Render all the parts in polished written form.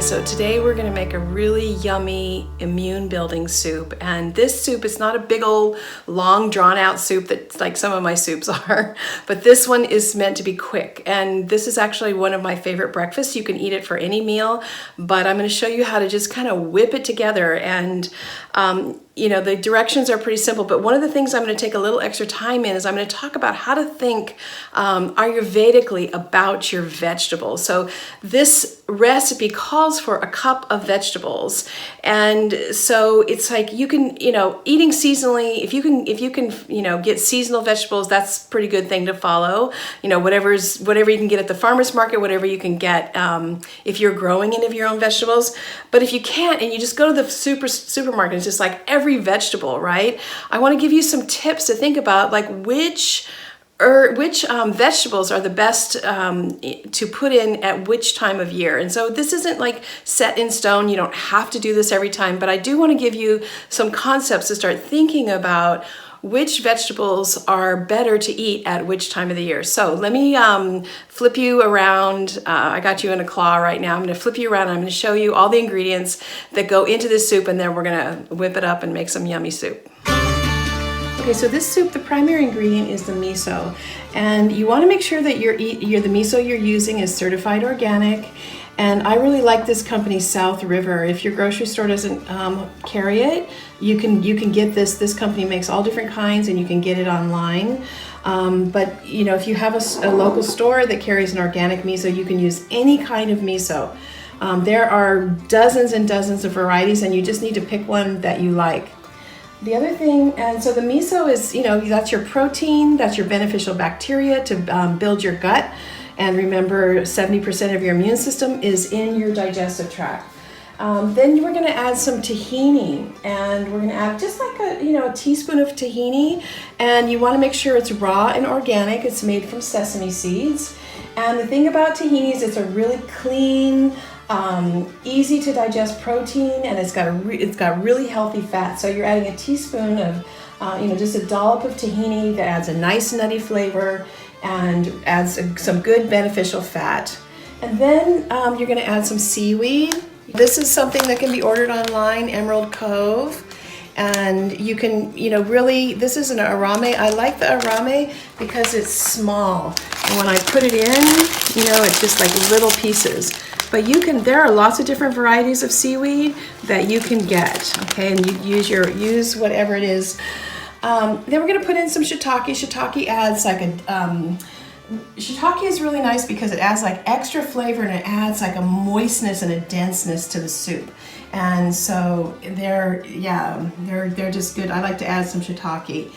So today we're gonna make a really yummy immune building soup. And this soup is not a big old long drawn out soup that's like some of my soups are, but this one is meant to be quick. And this is actually one of my favorite breakfasts. You can eat it for any meal, but I'm gonna show you how to just kind of whip it together. And you know, the directions are pretty simple, but one of the things I'm going to take a little extra time in is I'm going to talk about how to think Ayurvedically about your vegetables. So this recipe calls for a cup of vegetables, and so it's like you can, you know, eating seasonally. If you can, you know, get seasonal vegetables, that's a pretty good thing to follow. You know, whatever you can get at the farmer's market, whatever you can get if you're growing any of your own vegetables. But if you can't, and you just go to the supermarket, it's just like every vegetable, right? I want to give you some tips to think about, like which vegetables are the best to put in at which time of year. And so this isn't like set in stone. You don't have to do this every time, but I do want to give you some concepts to start thinking about which vegetables are better to eat at which time of the year. So let me flip you around. I got you in a claw right now. I'm going to flip you around. I'm going to show you all the ingredients that go into this soup, and then we're going to whip it up and make some yummy soup. Okay, so this soup, the primary ingredient is the miso, and you want to make sure that the miso you're using is certified organic. And I really like this company, South River. If your grocery store doesn't carry it, you can get this. This company makes all different kinds, and you can get it online. But you know, if you have a local store that carries an organic miso, you can use any kind of miso. There are dozens and dozens of varieties, and you just need to pick one that you like. The other thing, and so the miso is, you know, that's your protein, that's your beneficial bacteria to build your gut. And remember, 70% of your immune system is in your digestive tract. Then we're gonna add some tahini, and we're gonna add just like a teaspoon of tahini. And you wanna make sure it's raw and organic. It's made from sesame seeds. And the thing about tahini is it's a really clean, easy to digest protein, and it's got really healthy fat. So you're adding a teaspoon of, just a dollop of tahini that adds a nice nutty flavor and adds some good beneficial fat. And then you're going to add some seaweed. This is something that can be ordered online, Emerald Cove. And you can, this is an arame. I like the arame because it's small. And when I put it in, it's just like little pieces. But there are lots of different varieties of seaweed that you can get, okay? And you use whatever it is. Then we're gonna put in some shiitake. Shiitake adds shiitake is really nice because it adds like extra flavor, and it adds like a moistness and a denseness to the soup. And so they're just good. I like to add some shiitake.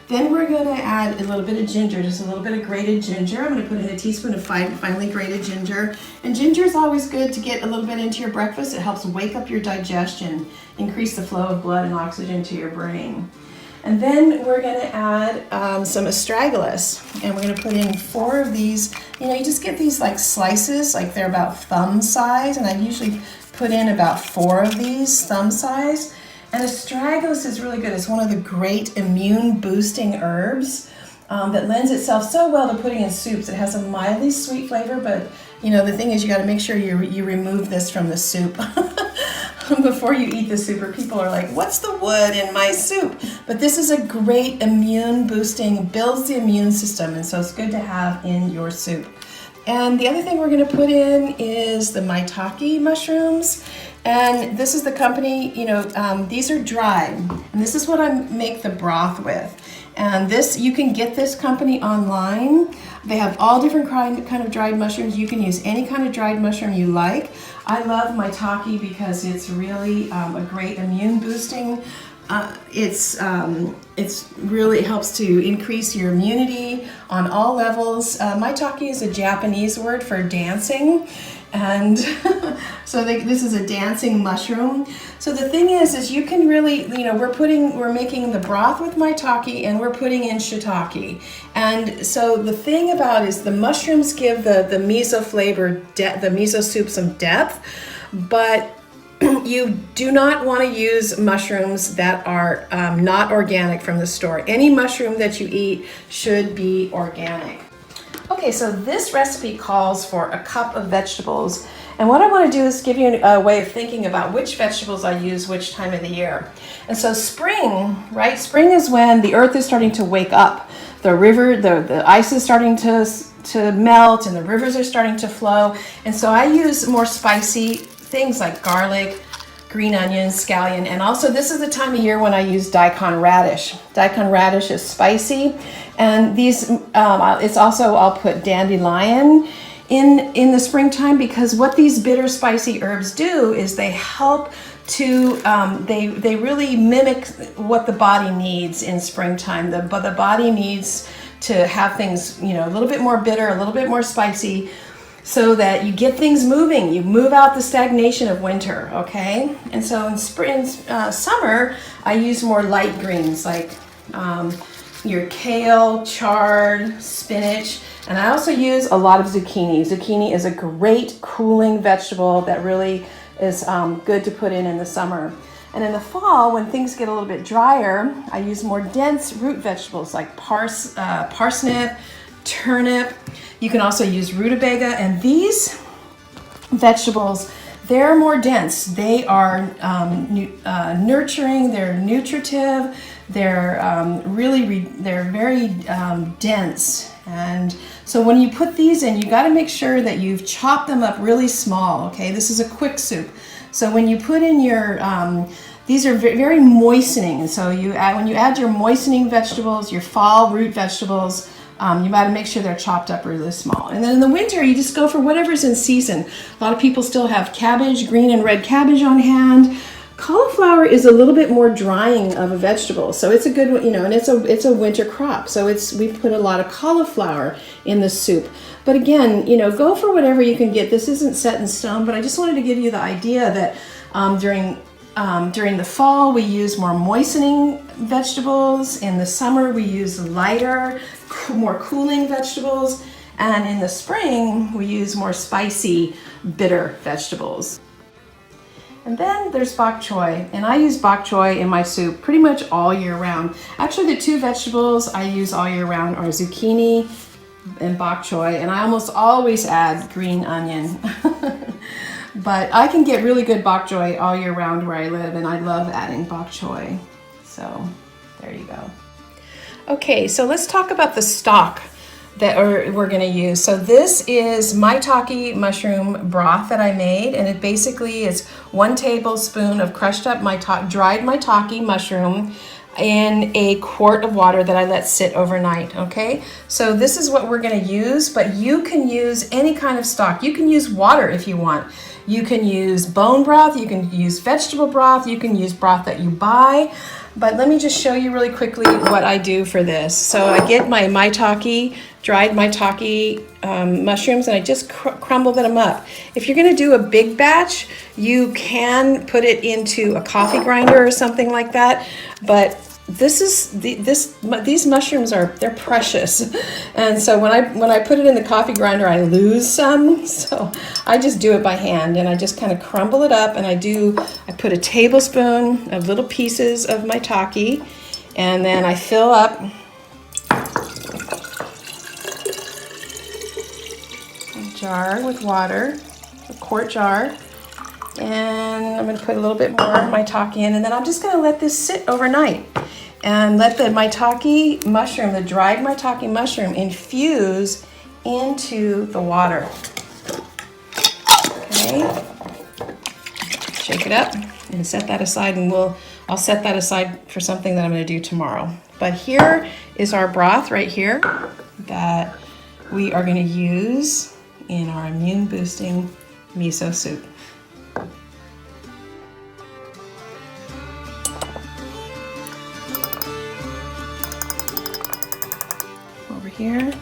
Then we're gonna add a little bit of ginger, just a little bit of grated ginger. I'm gonna put in a teaspoon of finely grated ginger. And ginger is always good to get a little bit into your breakfast. It helps wake up your digestion, increase the flow of blood and oxygen to your brain. And then we're gonna add some astragalus, and we're gonna put in 4 of these. You just get these like slices, like they're about thumb size, and I usually put in about 4 of these thumb size. And astragalus is really good. It's one of the great immune boosting herbs that lends itself so well to putting in soups. It has a mildly sweet flavor, but the thing is you got to make sure you remove this from the soup before you eat the soup, or people are like, what's the wood in my soup? But this is a great immune boosting, builds the immune system, and so it's good to have in your soup. And the other thing we're going to put in is the maitake mushrooms. And this is the company, these are dried. And this is what I make the broth with. And you can get this company online. They have all different kind of dried mushrooms. You can use any kind of dried mushroom you like. I love maitake because it's really a great immune boosting. It's really helps to increase your immunity on all levels. Maitake is a Japanese word for dancing, and so this is a dancing mushroom. So the thing is you can really, we're making the broth with maitake, and we're putting in shiitake. And so the thing about is the mushrooms give the miso flavor, the miso soup some depth, but you do not want to use mushrooms that are not organic from the store. Any mushroom that you eat should be organic. Okay, so this recipe calls for a cup of vegetables, And what I want to do is give you a way of thinking about which vegetables I use which time of the year. And so spring, right? Spring is when the earth is starting to wake up. The river, the ice is starting to melt and the rivers are starting to flow. And so I use more spicy things like garlic, green onions, scallion, and also this is the time of year when I use daikon radish. Daikon radish is spicy, and these, it's also, I'll put dandelion in the springtime, because what these bitter spicy herbs do is they help to, they really mimic what the body needs in springtime. The body needs to have things, you know, a little bit more bitter, a little bit more spicy, so that you get things moving. You move out the stagnation of winter, okay? And so in spring, summer, I use more light greens like your kale, chard, spinach, and I also use a lot of zucchini. Zucchini is a great cooling vegetable that really is good to put in the summer. And in the fall, when things get a little bit drier, I use more dense root vegetables like parsnip, turnip. You can also use rutabaga, and these vegetables, they're more dense. They are nurturing, they're nutritive, they're they're very dense. And so when you put these in, you got to make sure that you've chopped them up really small, okay? This is a quick soup. So when you put in your, these are very moistening. And so when you add your moistening vegetables, your fall root vegetables, you got to make sure they're chopped up really small. And then in the winter, you just go for whatever's in season. A lot of people still have cabbage, green and red cabbage on hand. Cauliflower is a little bit more drying of a vegetable, so it's a good, you know, and it's a winter crop. So we put a lot of cauliflower in the soup. But again, you know, go for whatever you can get. This isn't set in stone, but I just wanted to give you the idea that during the fall, we use more moistening vegetables. In the summer, we use lighter, more cooling vegetables. And in the spring, we use more spicy, bitter vegetables. And then there's bok choy, and I use bok choy in my soup pretty much all year round. Actually, the two vegetables I use all year round are zucchini and bok choy, and I almost always add green onion. But I can get really good bok choy all year round where I live, and I love adding bok choy. So there you go. Okay, so let's talk about the stock that we're going to use. So this is maitake mushroom broth that I made, and it basically is 1 tablespoon of crushed up dried maitake mushroom in a quart of water that I let sit overnight, okay? So this is what we're going to use, but you can use any kind of stock. You can use water if you want. You can use bone broth, you can use vegetable broth, you can use broth that you buy. But let me just show you really quickly what I do for this. So I get my dried maitake mushrooms, and I just crumble them up. If you're going to do a big batch, you can put it into a coffee grinder or something like that. But these mushrooms they're precious, and so when I put it in the coffee grinder, I lose some. So I just do it by hand, and I just kind of crumble it up, and I put a tablespoon of little pieces of maitake, and then I fill up a jar with water, a quart jar. And I'm going to put a little bit more maitake in, and then I'm just going to let this sit overnight and let the maitake mushroom, the dried maitake mushroom, infuse into the water. Okay, shake it up and set that aside, and I'll set that aside for something that I'm going to do tomorrow. But here is our broth right here that we are going to use in our immune boosting miso soup. Over here.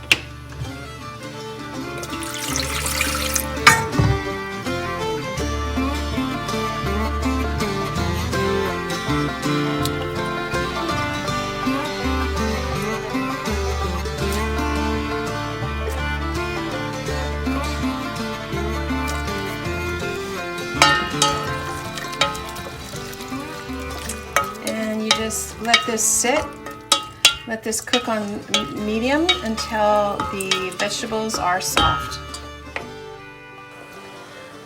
And you just let this sit. Let this cook on medium until the vegetables are soft.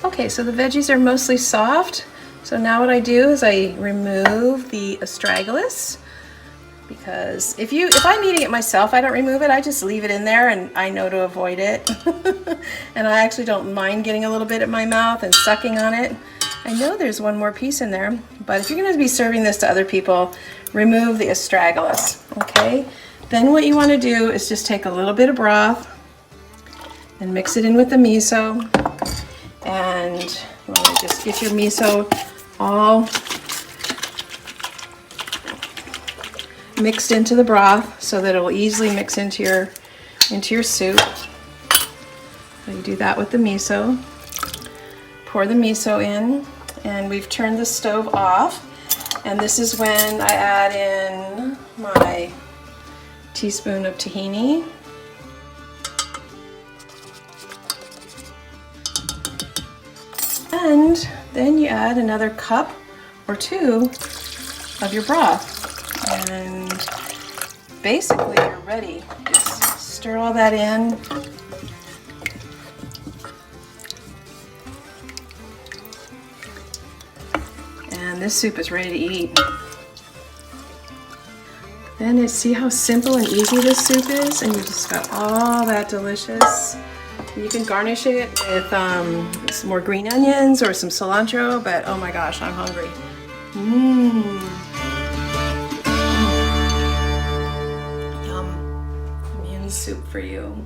Okay, so the veggies are mostly soft. So now what I do is I remove the astragalus, because if I'm eating it myself, I don't remove it. I just leave it in there, and I know to avoid it. And I actually don't mind getting a little bit in my mouth and sucking on it. I know there's one more piece in there, but if you're going to be serving this to other people, remove the astragalus, okay? Then what you want to do is just take a little bit of broth and mix it in with the miso. And you want to just get your miso all mixed into the broth so that it will easily mix into your soup. So you do that with the miso. Pour the miso in, and we've turned the stove off. And this is when I add in my teaspoon of tahini. And then you add another cup or two of your broth. And basically you're ready. Just stir all that in. And this soup is ready to eat. Then see how simple and easy this soup is, and you just got all that delicious. You can garnish it with some more green onions or some cilantro, but oh my gosh, I'm hungry. Yum. Immune soup for you.